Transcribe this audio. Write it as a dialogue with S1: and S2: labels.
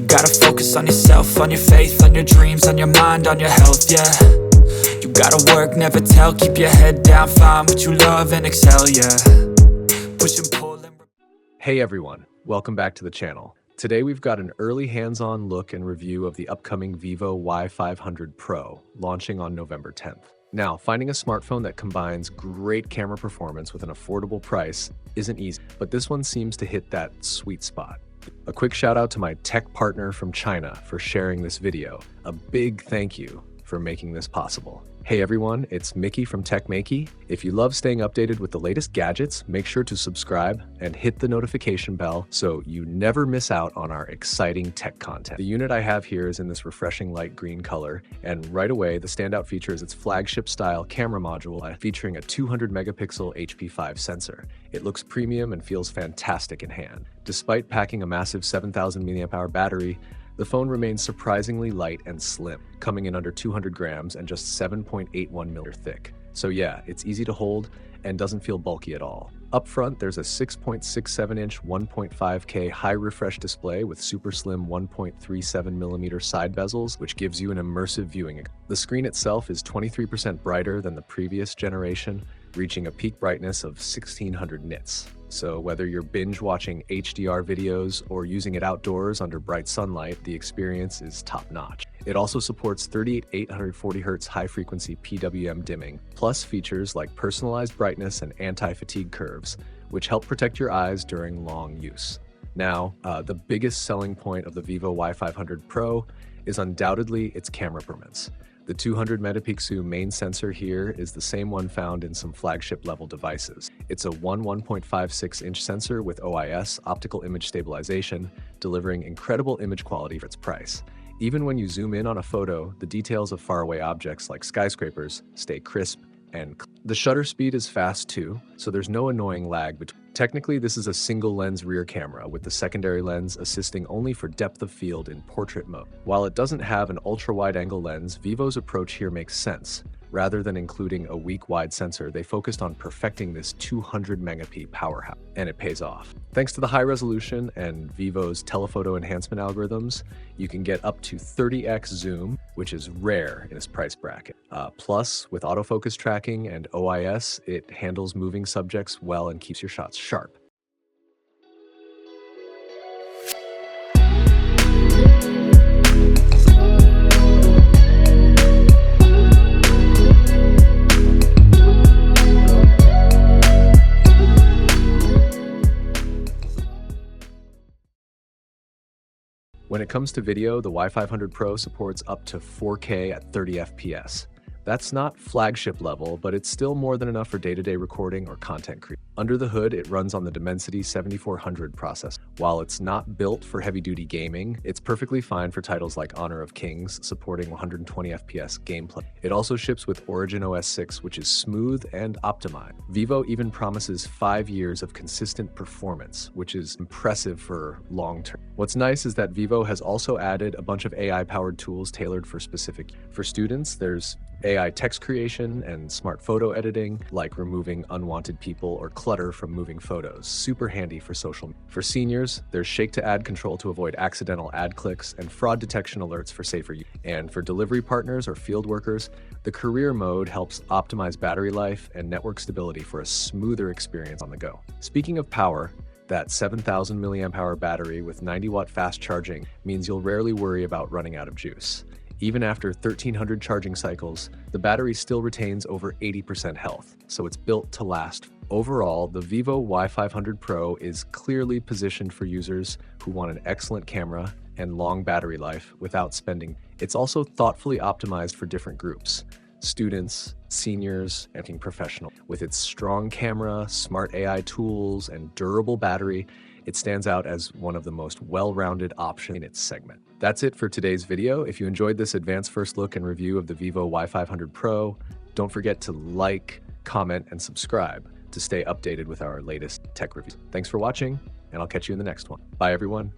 S1: gotta focus on yourself, on your faith, on your dreams, on your mind, on your health, yeah. You gotta work, never tell, keep your head down, find what you love and excel, yeah. Push and pull and...
S2: Hey everyone, welcome back to the channel. Today we've got an early hands-on look and review of the upcoming Vivo Y500 Pro, launching on November 10th. Now, finding a smartphone that combines great camera performance with an affordable price isn't easy, but this one seems to hit that sweet spot. A quick shout out to my tech partner from China for sharing this video. A big thank you for making this possible. Hey everyone, it's Maiky from techmaiky. If you love staying updated with the latest gadgets, make sure to subscribe and hit the notification bell so you never miss out on our exciting tech content. The unit I have here is in this refreshing light green color, and right away the standout feature is its flagship style camera module featuring a 200 megapixel HP5 sensor. It looks premium and feels fantastic in hand. Despite packing a massive 7,000 mAh battery, the phone remains surprisingly light and slim, coming in under 200 grams and just 7.81 mm thick. So yeah, it's easy to hold and doesn't feel bulky at all. Up front, there's a 6.67-inch 1.5K high refresh display with super slim 1.37mm side bezels, which gives you an immersive viewing. The screen itself is 23% brighter than the previous generation, reaching a peak brightness of 1600 nits. So whether you're binge watching HDR videos or using it outdoors under bright sunlight, the experience is top-notch. It also supports 38/840Hz high-frequency PWM dimming, plus features like personalized brightness and anti-fatigue curves, which help protect your eyes during long use. Now, the biggest selling point of the Vivo Y500 Pro is undoubtedly its camera performance. The 200 megapixel main sensor here is the same one found in some flagship-level devices. It's a 1.56-inch sensor with OIS, optical image stabilization, delivering incredible image quality for its price. Even when you zoom in on a photo, the details of faraway objects like skyscrapers stay crisp, and the shutter speed is fast too, so there's no annoying lag between. Technically, this is a single lens rear camera with the secondary lens assisting only for depth of field in portrait mode. While it doesn't have an ultra-wide angle lens, Vivo's approach here makes sense. Rather than including a weak wide sensor, they focused on perfecting this 200 megapixel powerhouse, and it pays off. Thanks to the high resolution and Vivo's telephoto enhancement algorithms, you can get up to 30x zoom, which is rare in this price bracket. Plus, with autofocus tracking and OIS, it handles moving subjects well and keeps your shots sharp. When it comes to video, the Y500 Pro supports up to 4K at 30 FPS. That's not flagship level, but it's still more than enough for day-to-day recording or content creation. Under the hood, it runs on the Dimensity 7400 processor. While it's not built for heavy-duty gaming, it's perfectly fine for titles like Honor of Kings, supporting 120 FPS gameplay. It also ships with Origin OS 6, which is smooth and optimized. Vivo even promises 5 years of consistent performance, which is impressive for long-term. What's nice is that Vivo has also added a bunch of AI-powered tools tailored for specific. For students, there's AI text creation and smart photo editing, like removing unwanted people or clutter from moving photos. Super handy for social. For seniors, there's shake to ad control to avoid accidental ad clicks and fraud detection alerts for safer use. And for delivery partners or field workers, the career mode helps optimize battery life and network stability for a smoother experience on the go. Speaking of power, that 7,000 mAh battery with 90-watt fast charging means you'll rarely worry about running out of juice. Even after 1,300 charging cycles, the battery still retains over 80% health, so it's built to last. Overall, the Vivo Y500 Pro is clearly positioned for users who want an excellent camera and long battery life without spending. It's also thoughtfully optimized for different groups: students, seniors, and working professionals. With its strong camera, smart AI tools, and durable battery, it stands out as one of the most well-rounded options in its segment. That's it for today's video. If you enjoyed this advanced first look and review of the Vivo Y500 Pro, don't forget to like, comment, and subscribe to stay updated with our latest tech reviews. Thanks for watching, and I'll catch you in the next one. Bye, everyone.